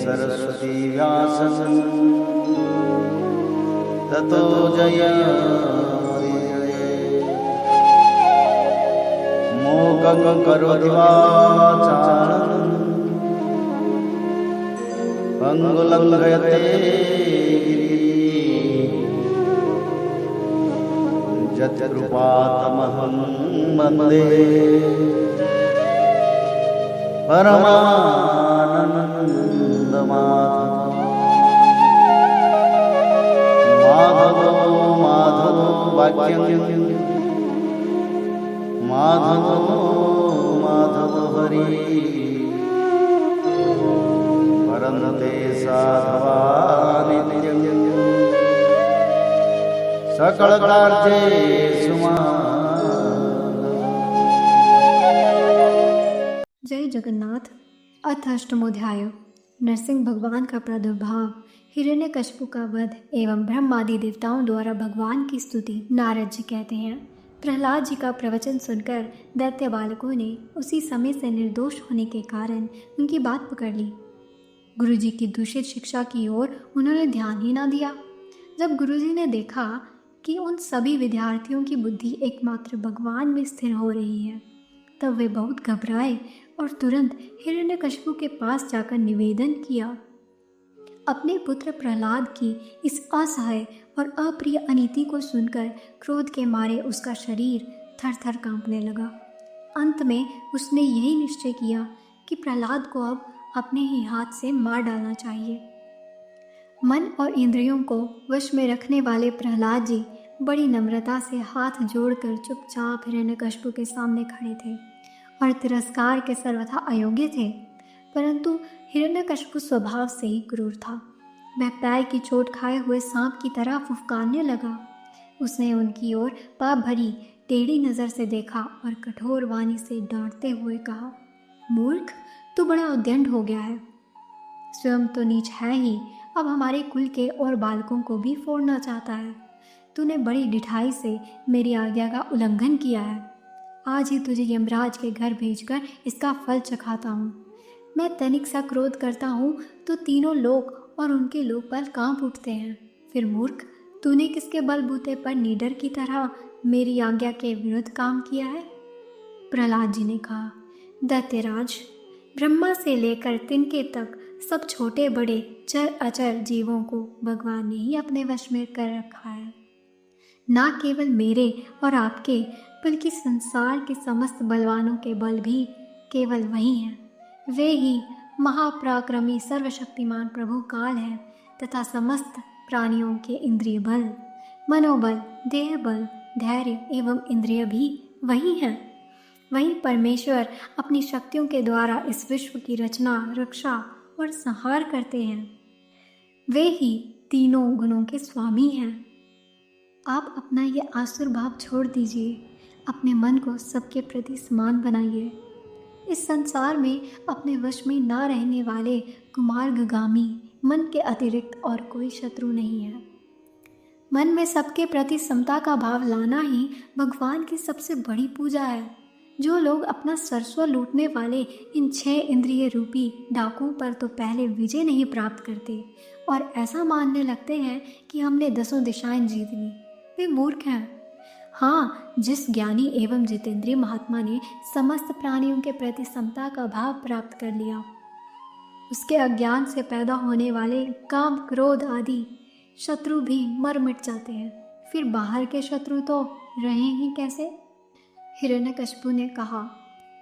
सरस्वती व्यासं ततो जयमुदीरये। मूकं करोति वाचालं पंगुलं लङ्घयते यत्कृपातमहं वन्दे परमानन्दमाधवो माधवो वाक्यं माधवो हरि परन्ते साधवा नित्यं सकलकार्येषु जय जगन्नाथ। अथ अष्टमोध्याय। नरसिंह भगवान का प्रादुर्भाव, हिरण्यकशिपु का वध एवं ब्रह्मादि देवताओं द्वारा भगवान की स्तुति। नारद जी कहते हैं, प्रहलाद जी का प्रवचन सुनकर दैत्य बालकों ने उसी समय से निर्दोष होने के कारण उनकी बात पकड़ ली। गुरु जी की दूषित शिक्षा की ओर उन्होंने ध्यान ही ना दिया। जब गुरु जी ने देखा कि उन सभी विद्यार्थियों की बुद्धि एकमात्र भगवान में स्थिर हो रही है, तब वे बहुत घबराए और तुरंत हिरण्यकशिपु के पास जाकर निवेदन किया। अपने पुत्र प्रहलाद की इस असहाय और अप्रिय अनीति को सुनकर क्रोध के मारे उसका शरीर थर थर कांपने लगा। अंत में उसने यही निश्चय किया कि प्रहलाद को अब अपने ही हाथ से मार डालना चाहिए। मन और इंद्रियों को वश में रखने वाले प्रहलाद जी बड़ी नम्रता से हाथ जोड़कर चुपचाप हिरण्यकशिपु के सामने खड़े थे और तिरस्कार के सर्वथा अयोग्य थे। परंतु हिरण्यकशिपु स्वभाव से ही क्रूर था। वह पैर की चोट खाए हुए सांप की तरह फुफकारने लगा। उसने उनकी ओर पाप भरी टेढ़ी नज़र से देखा और कठोर वाणी से डांटते हुए कहा, मूर्ख, तू बड़ा उद्दंड हो गया है। स्वयं तो नीच है ही, अब हमारे कुल के और बालकों को भी फोड़ना चाहता है। तूने बड़ी ढिठाई से मेरी आज्ञा का उल्लंघन किया है। आज ही तुझे यमराज के घर भेजकर इसका फल चखाता हूँ। मैं तनिक सा क्रोध करता हूँ तो तीनों लोक और उनके लोकपाल कांप उठते हैं। फिर मूर्ख, तूने किसके बलबूते पर नीडर की तरह मेरी आज्ञा के विरुद्ध काम किया है? प्रहलाद जी ने कहा, दैत्यराज, ब्रह्मा से लेकर तिनके तक सब छोटे बड़े चर अचर जीवों को भगवान ने ही अपने वश में कर रखा है। ना केवल मेरे और आपके, बल्कि संसार के समस्त बलवानों के बल भी केवल वही हैं। वे ही महापराक्रमी सर्वशक्तिमान प्रभु काल है तथा समस्त प्राणियों के इंद्रिय बल, मनोबल, देह बल, धैर्य एवं इंद्रिय भी वही हैं। वही परमेश्वर अपनी शक्तियों के द्वारा इस विश्व की रचना, रक्षा और संहार करते हैं। वे ही तीनों गुणों के स्वामी हैं। आप अपना ये आसुर भाव छोड़ दीजिए। अपने मन को सबके प्रति समान बनाइए। इस संसार में अपने वश में ना रहने वाले कुमार्गगामी मन के अतिरिक्त और कोई शत्रु नहीं है। मन में सबके प्रति समता का भाव लाना ही भगवान की सबसे बड़ी पूजा है। जो लोग अपना सर्वस्व लूटने वाले इन 6 इंद्रिय रूपी डाकों पर तो पहले विजय नहीं प्राप्त करते और ऐसा मानने लगते हैं कि हमने 10 दिशाएं जीत ली, वे मूर्ख हैं। हाँ, जिस ज्ञानी एवं जितेंद्रिय महात्मा ने समस्त प्राणियों के प्रति समता का भाव प्राप्त कर लिया, उसके अज्ञान से पैदा होने वाले काम, क्रोध आदि शत्रु भी मर मिट जाते हैं। फिर बाहर के शत्रु तो रहे ही कैसे? हिरण्यकशिपु ने कहा,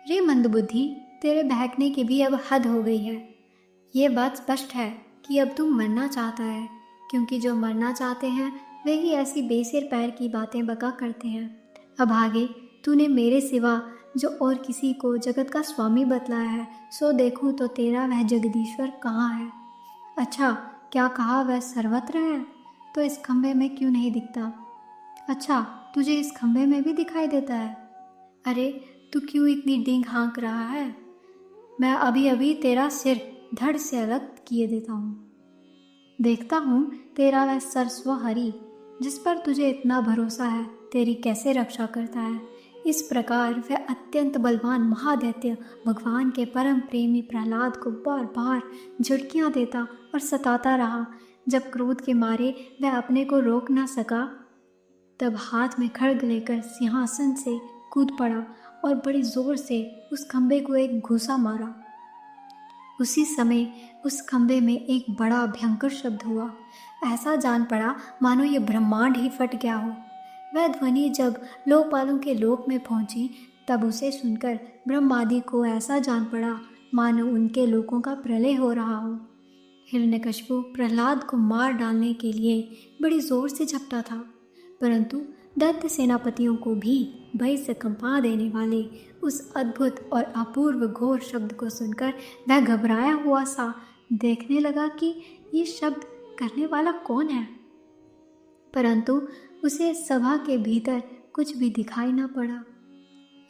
रे मंदबुद्धि, तेरे बहकने की भी अब हद हो गई है। ये बात स्पष्ट है कि अब तू मरना चाहता है, क्योंकि जो मरना चाहते हैं वे ही ऐसी बेसिर पैर की बातें बका करते हैं। अब आगे तूने मेरे सिवा जो और किसी को जगत का स्वामी बतलाया है, सो देखूं तो तेरा वह जगदीश्वर कहाँ है? अच्छा, क्या कहा वह सर्वत्र है? तो इस खंभे में क्यों नहीं दिखता? अच्छा, तुझे इस खंभे में भी दिखाई देता है? अरे, तू क्यों इतनी डींग हाँक रहा है? मैं अभी अभी तेरा सिर धड़ से अलग किए देता हूँ। देखता हूँ तेरा वह सर्वस्व हरि, जिस पर तुझे इतना भरोसा है, तेरी कैसे रक्षा करता है। इस प्रकार वह अत्यंत बलवान महादैत्य भगवान के परम प्रेमी प्रहलाद को बार बार झटकियाँ देता और सताता रहा। जब क्रोध के मारे वह अपने को रोक न सका, तब हाथ में खड्ग लेकर सिंहासन से कूद पड़ा और बड़ी जोर से उस खंबे को एक घूसा मारा। उसी समय उस खंबे में एक बड़ा भयंकर शब्द हुआ। ऐसा जान पड़ा मानो ये ब्रह्मांड ही फट गया हो। वह ध्वनि जब लोकपालों के लोक में पहुंची, तब उसे सुनकर ब्रह्मादि को ऐसा जान पड़ा मानो उनके लोकों का प्रलय हो रहा हो। हिरण्यकशिपु प्रहलाद को मार डालने के लिए बड़ी जोर से झपटा था, परंतु दैत्य सेनापतियों को भी भय से कंपा देने वाले उस अद्भुत और अपूर्व घोर शब्द को सुनकर वह घबराया हुआ सा देखने लगा कि ये शब्द करने वाला कौन है, परंतु उसे सभा के भीतर कुछ भी दिखाई न पड़ा।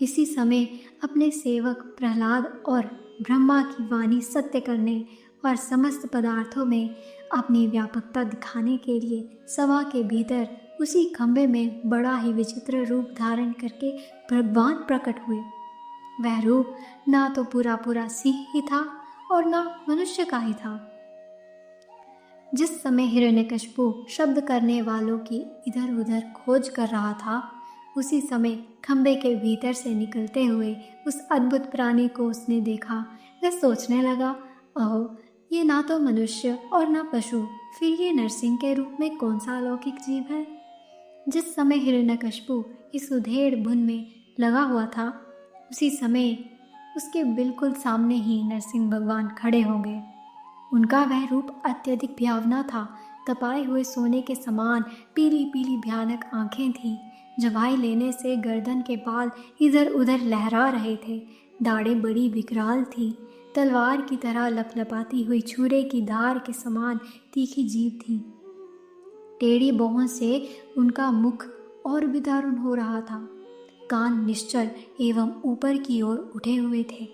इसी समय अपने सेवक प्रहलाद और ब्रह्मा की वाणी सत्य करने और समस्त पदार्थों में अपनी व्यापकता दिखाने के लिए सभा के भीतर उसी खंबे में बड़ा ही विचित्र रूप धारण करके भगवान प्रकट हुए। वह रूप ना तो पूरा पूरा सिंह ही था और ना मनुष्य का ही था। जिस समय हिरण्यकशिपु शब्द करने वालों की इधर उधर खोज कर रहा था, उसी समय खंबे के भीतर से निकलते हुए उस अद्भुत प्राणी को उसने देखा। वह सोचने लगा, ओह, ये ना तो मनुष्य और ना पशु, फिर ये नरसिंह के रूप में कौन सा अलौकिक जीव है। जिस समय हिरण्यकशिपु इस उधेड़ बुन में लगा हुआ था, उसी समय उसके बिल्कुल सामने ही नरसिंह भगवान खड़े हो गए। उनका वह रूप अत्यधिक भयावना था। तपाए हुए सोने के समान पीली पीली भयानक आंखें थीं। जवाई लेने से गर्दन के बाल इधर उधर लहरा रहे थे। दाढ़ें बड़ी विकराल थी। तलवार की तरह लपलपाती हुई छुरे की धार के समान तीखी जीभ थी। टेढ़ी बाहों से उनका मुख और भी दारुण हो रहा था। कान निश्चल एवं ऊपर की ओर उठे हुए थे।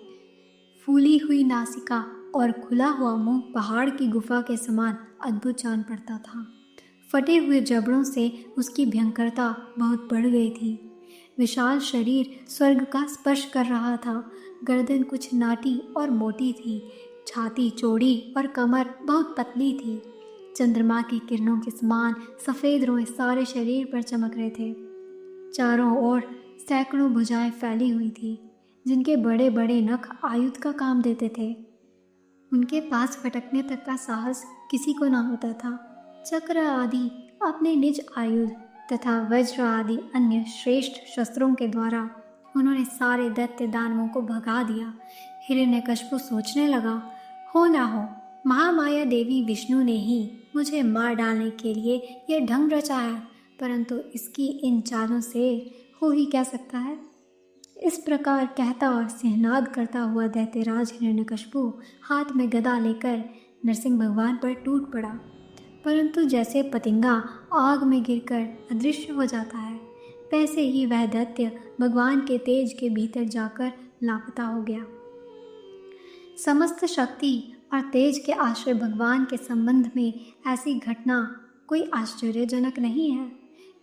फूली हुई नासिका और खुला हुआ मुंह पहाड़ की गुफा के समान अद्भुत जान पड़ता था। फटे हुए जबड़ों से उसकी भयंकरता बहुत बढ़ गई थी। विशाल शरीर स्वर्ग का स्पर्श कर रहा था। गर्दन कुछ नाटी और मोटी थी। छाती चौड़ी और कमर बहुत पतली थी। चंद्रमा की किरणों के समान सफ़ेद रोए सारे शरीर पर चमक रहे थे। चारों ओर सैकड़ों भुजाएं फैली हुई थी, जिनके बड़े बड़े नख आयुध का काम देते थे। उनके पास फटकने तक का साहस किसी को ना होता था। चक्र आदि अपने निज आयुध तथा वज्र आदि अन्य श्रेष्ठ शस्त्रों के द्वारा उन्होंने सारे दैत्य दानवों को भगा दिया। हिरण्यकशिपु सोचने लगा, हो ना हो, महामाया देवी विष्णु ने ही मुझे मार डालने के लिए यह ढंग रचा है, परंतु इसकी इन चालों से हो ही क्या सकता है। इस प्रकार कहता और सिंहनाद करता हुआ दैत्यराज हिरण्यकशिपु हाथ में गदा लेकर नरसिंह भगवान पर टूट पड़ा, परंतु जैसे पतिंगा आग में गिरकर अदृश्य हो जाता है, वैसे ही वह दैत्य भगवान के तेज के भीतर जाकर लापता हो गया। समस्त शक्ति और तेज के आश्रय भगवान के संबंध में ऐसी घटना कोई आश्चर्यजनक नहीं है,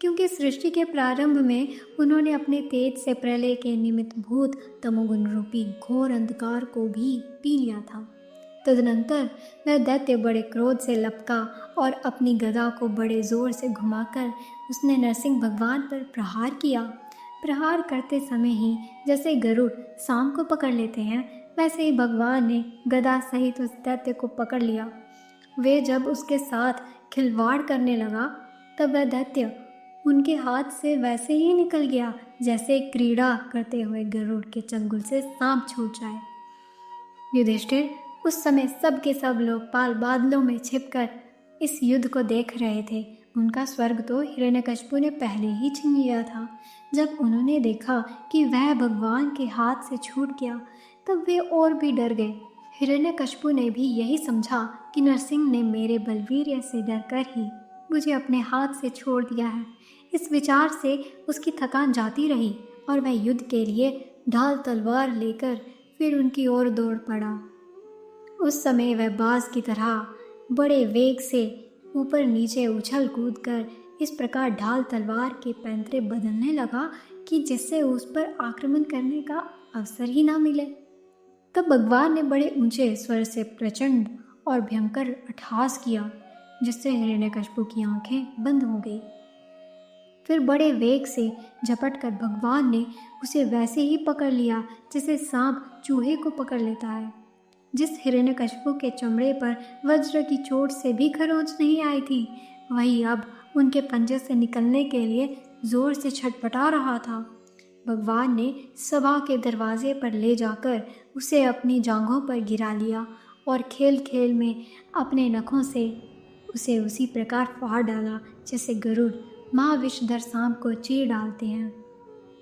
क्योंकि सृष्टि के प्रारंभ में उन्होंने अपने तेज से प्रलय के निमित्त भूत तमोगुण रूपी घोर अंधकार को भी पी लिया था। तदनंतर वह दैत्य बड़े क्रोध से लपका और अपनी गदा को बड़े जोर से घुमाकर उसने नरसिंह भगवान पर प्रहार किया। प्रहार करते समय ही जैसे गरुड़ सांप को पकड़ लेते हैं, वैसे ही भगवान ने गदा सहित उस दैत्य को पकड़ लिया। वे जब उसके साथ खिलवाड़ करने लगा, तब वह दैत्य उनके हाथ से वैसे ही निकल गया जैसे क्रीड़ा करते हुए गरुड़ के चंगुल से सांप छूट जाए। युधिष्ठिर उस समय सब के सब लोकपाल बादलों में छिपकर इस युद्ध को देख रहे थे। उनका स्वर्ग तो हिरण्यकशिपु ने पहले ही छीन लिया था। जब उन्होंने देखा कि वह भगवान के हाथ से छूट गया, तब वे और भी डर गए। हिरण्यकशिपु ने भी यही समझा कि नरसिंह ने मेरे बलवीर्य से डरकर ही मुझे अपने हाथ से छोड़ दिया है। इस विचार से उसकी थकान जाती रही और वह युद्ध के लिए ढाल तलवार लेकर फिर उनकी ओर दौड़ पड़ा। उस समय वह बाज की तरह बड़े वेग से ऊपर नीचे उछल कूद कर इस प्रकार ढाल तलवार के पैंतरे बदलने लगा कि जिससे उस पर आक्रमण करने का अवसर ही ना मिले। तब भगवान ने बड़े ऊंचे स्वर से प्रचंड और भयंकर अट्टहास किया, जिससे हिरण्यकशिपु की आंखें बंद हो गई। फिर बड़े वेग से झपटकर भगवान ने उसे वैसे ही पकड़ लिया जैसे सांप चूहे को पकड़ लेता है। जिस हिरण्यकशिपु के चमड़े पर वज्र की चोट से भी खरोंच नहीं आई थी, वही अब उनके पंजे से निकलने के लिए जोर से छटपटा रहा था। भगवान ने सभा के दरवाजे पर ले जाकर उसे अपनी जांघों पर गिरा लिया और खेल खेल में अपने नखों से उसे उसी प्रकार फाड़ डाला जैसे गरुड़ महाविषधर सांप को चीर डालते हैं।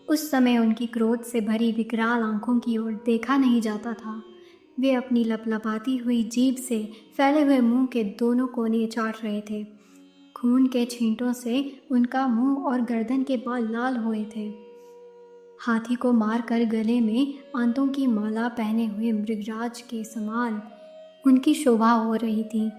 उस समय उनकी क्रोध से भरी विकराल आंखों की ओर देखा नहीं जाता था। वे अपनी लपलपाती हुई जीभ से फैले हुए मुंह के दोनों कोने चाट रहे थे। खून के छींटों से उनका मुंह और गर्दन के बाल लाल हुए थे। हाथी को मारकर गले में आंतों की माला पहने हुए मृगराज के समान उनकी शोभा हो रही थी।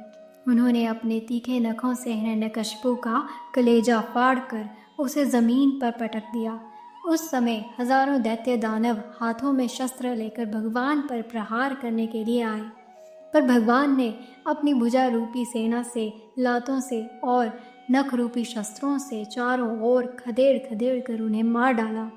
उन्होंने अपने तीखे नखों से हिरण्यकशिपु का कलेजा फाड़कर उसे जमीन पर पटक दिया। उस समय हजारों दैत्य दानव हाथों में शस्त्र लेकर भगवान पर प्रहार करने के लिए आए, पर भगवान ने अपनी भुजा रूपी सेना से, लातों से और नख रूपी शस्त्रों से चारों ओर खदेड़ खदेड़ कर उन्हें मार डाला।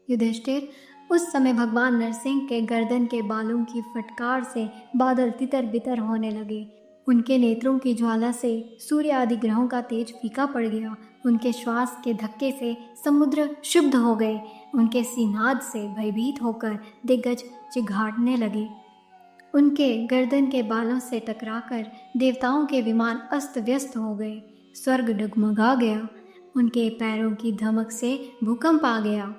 युधिष्ठिर, उस समय भगवान नरसिंह के गर्दन के बालों की फटकार से बादल तितर बितर होने लगे। उनके नेत्रों की ज्वाला से सूर्य आदि ग्रहों का तेज फीका पड़ गया। उनके श्वास के धक्के से समुद्र शुद्ध हो गए। उनके सिंहाद से भयभीत होकर दिग्गज चिघाड़ने लगे। उनके गर्दन के बालों से टकराकर देवताओं के विमान अस्त व्यस्त हो गए। स्वर्ग डगमगा गया। उनके पैरों की धमक से भूकंप आ गया।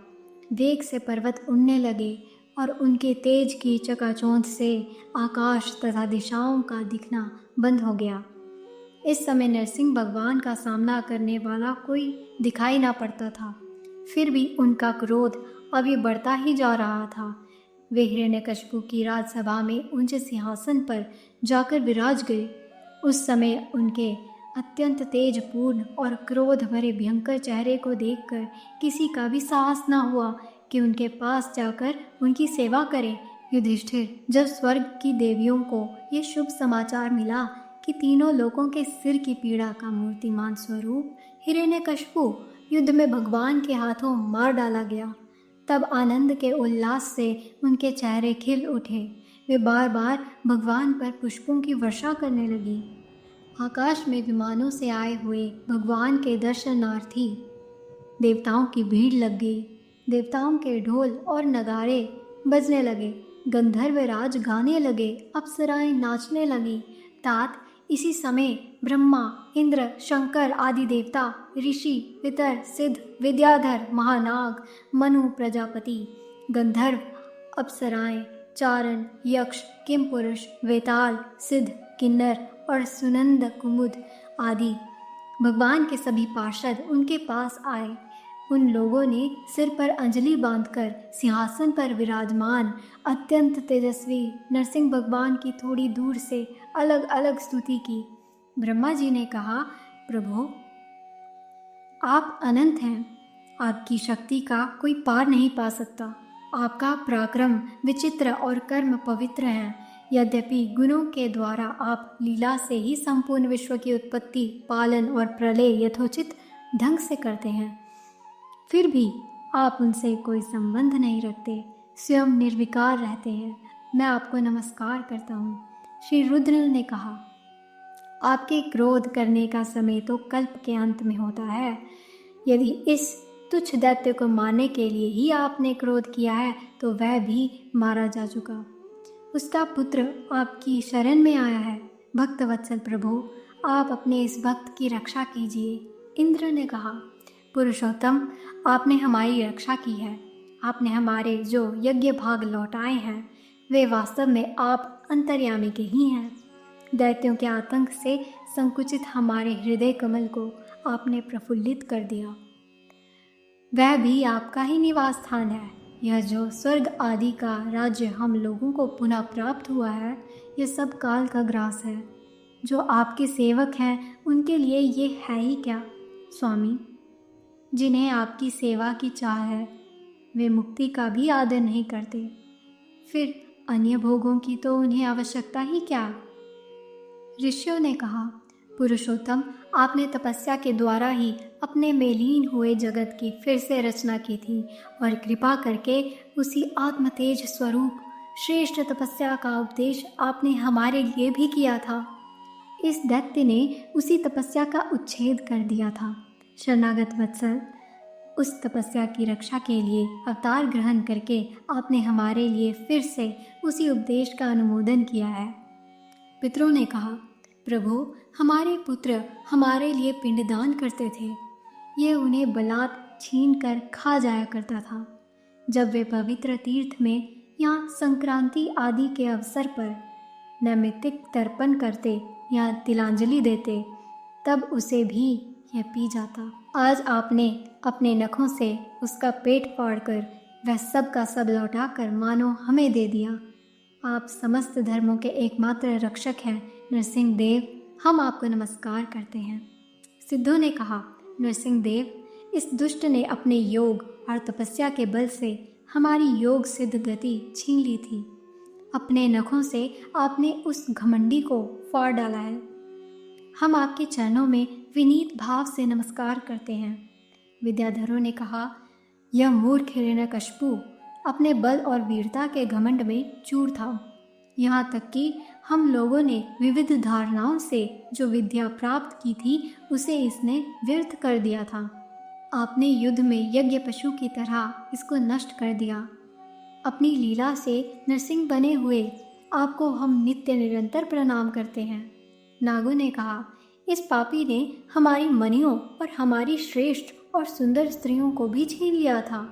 वेग से पर्वत उड़ने लगे और उनके तेज की चकाचौंध से आकाश तथा दिशाओं का दिखना बंद हो गया। इस समय नरसिंह भगवान का सामना करने वाला कोई दिखाई ना पड़ता था। फिर भी उनका क्रोध अभी बढ़ता ही जा रहा था। वे हिरण्यकशिपु की राजसभा में ऊंचे सिंहासन पर जाकर विराज गए। उस समय उनके अत्यंत तेजपूर्ण और क्रोध भरे भयंकर चेहरे को देखकर किसी का भी साहस न हुआ कि उनके पास जाकर उनकी सेवा करे। युधिष्ठिर, जब स्वर्ग की देवियों को ये शुभ समाचार मिला कि तीनों लोगों के सिर की पीड़ा का मूर्तिमान स्वरूप हिरण्यकशिपु युद्ध में भगवान के हाथों मार डाला गया, तब आनंद के उल्लास से उनके चेहरे खिल उठे। वे बार बार भगवान पर पुष्पों की वर्षा करने लगी। आकाश में विमानों से आए हुए भगवान के दर्शनार्थी देवताओं की भीड़ लग गई। देवताओं के ढोल और नगारे बजने लगे। गंधर्वराज गाने लगे। अप्सराएं नाचने लगी। तात इसी समय ब्रह्मा, इंद्र, शंकर आदि देवता, ऋषि, पितर, सिद्ध, विद्याधर, महानाग, मनु, प्रजापति, गंधर्व, अप्सराएं, चारण, यक्ष, किमपुरुष, वेताल, सिद्ध, किन्नर और सुनंद कुमुद आदि भगवान के सभी पार्षद उनके पास आए। उन लोगों ने सिर पर अंजलि बांधकर सिंहासन पर विराजमान अत्यंत तेजस्वी नरसिंह भगवान की थोड़ी दूर से अलग अलग स्तुति की। ब्रह्मा जी ने कहा, प्रभु, आप अनंत हैं। आपकी शक्ति का कोई पार नहीं पा सकता। आपका पराक्रम विचित्र और कर्म पवित्र हैं। यद्यपि गुणों के द्वारा आप लीला से ही संपूर्ण विश्व की उत्पत्ति, पालन और प्रलय यथोचित ढंग से करते हैं, फिर भी आप उनसे कोई संबंध नहीं रखते, स्वयं निर्विकार रहते हैं। मैं आपको नमस्कार करता हूँ। श्री रुद्र ने कहा, आपके क्रोध करने का समय तो कल्प के अंत में होता है। यदि इस तुच्छ दैत्य को मारने के लिए ही आपने क्रोध किया है तो वह भी मारा जा चुका। उसका पुत्र आपकी शरण में आया है। भक्त वत्सल प्रभु, आप अपने इस भक्त की रक्षा कीजिए। इंद्र ने कहा, पुरुषोत्तम, आपने हमारी रक्षा की है। आपने हमारे जो यज्ञ भाग लौटाए हैं वे वास्तव में आप अंतर्यामी के ही हैं। दैत्यों के आतंक से संकुचित हमारे हृदय कमल को आपने प्रफुल्लित कर दिया। वह भी आपका ही निवास स्थान है। यह जो स्वर्ग आदि का राज्य हम लोगों को पुनः प्राप्त हुआ है, यह सब काल का ग्रास है। जो आपके सेवक हैं उनके लिए ये है ही क्या। स्वामी, जिन्हें आपकी सेवा की चाह है वे मुक्ति का भी आदर नहीं करते, फिर अन्य भोगों की तो उन्हें आवश्यकता ही क्या। ऋषियों ने कहा, पुरुषोत्तम, आपने तपस्या के द्वारा ही अपने में लीन हुए जगत की फिर से रचना की थी और कृपा करके उसी आत्मतेज स्वरूप श्रेष्ठ तपस्या का उपदेश आपने हमारे लिए भी किया था। इस दैत्य ने उसी तपस्या का उच्छेद कर दिया था। शरणागत वत्सल, उस तपस्या की रक्षा के लिए अवतार ग्रहण करके आपने हमारे लिए फिर से उसी उपदेश का अनुमोदन किया है। पितरों ने कहा, प्रभु, हमारे पुत्र हमारे लिए पिंडदान करते थे। ये उन्हें बलात् छीन कर खा जाया करता था। जब वे पवित्र तीर्थ में या संक्रांति आदि के अवसर पर नैमित्तिक तर्पण करते या तिलांजलि देते, तब उसे भी यह पी जाता। आज आपने अपने नखों से उसका पेट फाड़कर वह सब का सब लौटाकर मानो हमें दे दिया। आप समस्त धर्मों के एकमात्र रक्षक हैं नरसिंह देव, हम आपको नमस्कार करते हैं। सिद्धों ने कहा, नरसिंह देव, इस दुष्ट ने अपने योग और तपस्या के बल से हमारी योग सिद्ध गति छीन ली थी। अपने नखों से आपने उस घमंडी को फाड़ डाला है। हम आपके चरणों में विनीत भाव से नमस्कार करते हैं। विद्याधरों ने कहा, यह मूर्ख हिरण्यकशिपु अपने बल और वीरता के घमंड में चूर था। यहाँ तक कि हम लोगों ने विविध धारणाओं से जो विद्या प्राप्त की थी उसे इसने व्यर्थ कर दिया था। आपने युद्ध में यज्ञ पशु की तरह इसको नष्ट कर दिया। अपनी लीला से नरसिंह बने हुए आपको हम नित्य निरंतर प्रणाम करते हैं। नागों ने कहा, इस पापी ने हमारी मणियों और हमारी श्रेष्ठ और सुंदर स्त्रियों को भी छीन लिया था।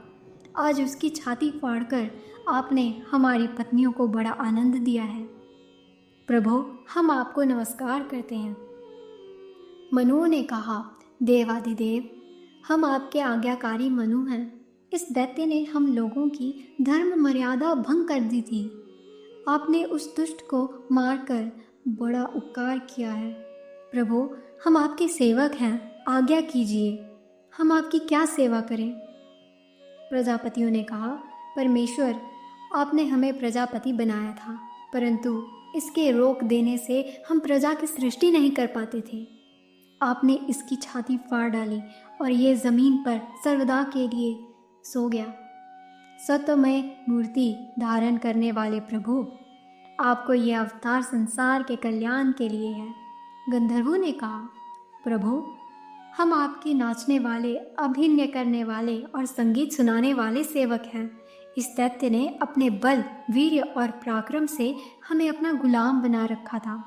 आज उसकी छाती फाड़कर आपने हमारी पत्नियों को बड़ा आनंद दिया है। प्रभु, हम आपको नमस्कार करते हैं। मनुओं ने कहा, देवादिदेव, हम आपके आज्ञाकारी मनु हैं। इस दैत्य ने हम लोगों की धर्म मर्यादा भंग कर दी थी। आपने उस दुष्ट को मारकर बड़ा उपकार किया है। प्रभु, हम आपके सेवक हैं, आज्ञा कीजिए, हम आपकी क्या सेवा करें। प्रजापतियों ने कहा, परमेश्वर, आपने हमें प्रजापति बनाया था, परंतु इसके रोक देने से हम प्रजा की सृष्टि नहीं कर पाते थे। आपने इसकी छाती फाड़ डाली और ये ज़मीन पर सर्वदा के लिए सो गया। सत्यमय मूर्ति धारण करने वाले प्रभु, आपको यह अवतार संसार के कल्याण के लिए है। गंधर्वों ने कहा, प्रभु, हम आपके नाचने वाले, अभिनय करने वाले और संगीत सुनाने वाले सेवक हैं। इस दैत्य ने अपने बल, वीर्य और पराक्रम से हमें अपना गुलाम बना रखा था।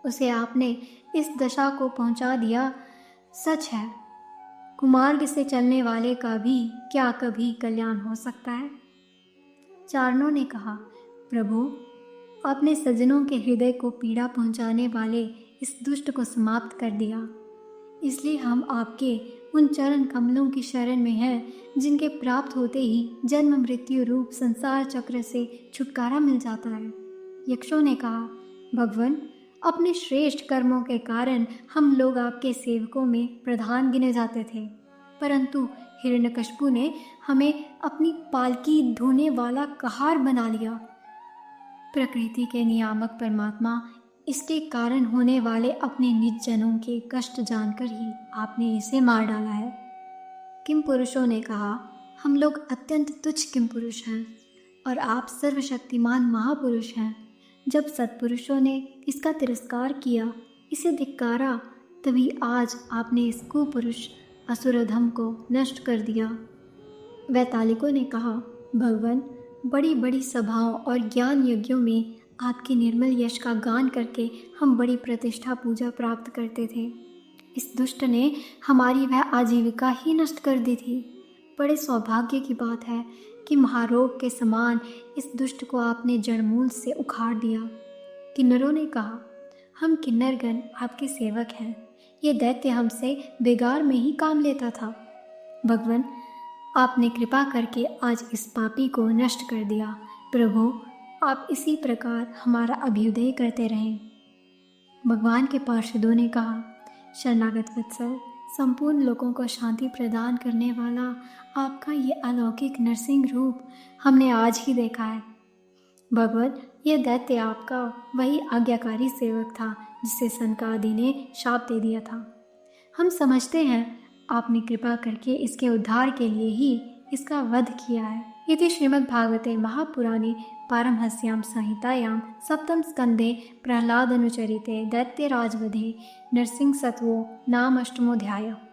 उसे आपने इस दशा को पहुंचा दिया। सच है, कुमार्ग से चलने वाले का भी क्या कभी कल्याण हो सकता है। चारणों ने कहा, प्रभु, आपने सज्जनों के हृदय को पीड़ा पहुंचाने वाले इस दुष्ट को समाप्त कर दिया। इसलिए हम आपके उन चरण कमलों की शरण में हैं, जिनके प्राप्त होते ही जन्म मृत्यु रूप संसार चक्र से छुटकारा मिल जाता है। यक्षों ने कहा, भगवान, अपने श्रेष्ठ कर्मों के कारण हम लोग आपके सेवकों में प्रधान गिने जाते थे, परंतु हिरण्यकशिपु ने हमें अपनी पालकी ढोने वाला कहार बना लिया। प्रकृति के नियामक परमात्मा इसके कारण होने वाले अपने निज जनों के कष्ट जानकर ही आपने इसे मार डाला है। किम पुरुषों ने कहा, हम लोग अत्यंत तुच्छ किम पुरुष हैं और आप सर्वशक्तिमान महापुरुष हैं। जब सत्पुरुषों ने इसका तिरस्कार किया, इसे धिक्कारा, तभी आज आपने इस कुपुरुष असुरधम को नष्ट कर दिया। वैतालिकों ने कहा, भगवान, बड़ी बड़ी सभाओं और ज्ञान यज्ञों में आपके निर्मल यश का गान करके हम बड़ी प्रतिष्ठा पूजा प्राप्त करते थे। इस दुष्ट ने हमारी वह आजीविका ही नष्ट कर दी थी। बड़े सौभाग्य की बात है कि महारोग के समान इस दुष्ट को आपने जड़मूल से उखाड़ दिया। किन्नरों ने कहा, हम किन्नरगण आपके सेवक हैं। ये दैत्य हमसे बेगार में ही काम लेता था। भगवान, आपने कृपा करके आज इस पापी को नष्ट कर दिया। प्रभु, आप इसी प्रकार हमारा अभ्युदय करते रहें। भगवान के पार्षदों ने कहा, शरणागत वत्सल, संपूर्ण लोगों को शांति प्रदान करने वाला आपका ये अलौकिक नरसिंह रूप हमने आज ही देखा है। भगवत, ये दैत्य आपका वही आज्ञाकारी सेवक था जिसे सनकादि ने शाप दे दिया था। हम समझते हैं आपने कृपा करके इसके उद्धार के लिए ही इसका वध किया है। इति श्रीमद्भागवते महापुराणे पारमहंस्यां संहितायां सप्तम स्कंदे प्रह्लादनुचरिते दैत्यराजवधे नरसिंहसत्त्वो नाम अष्टमोऽध्यायः।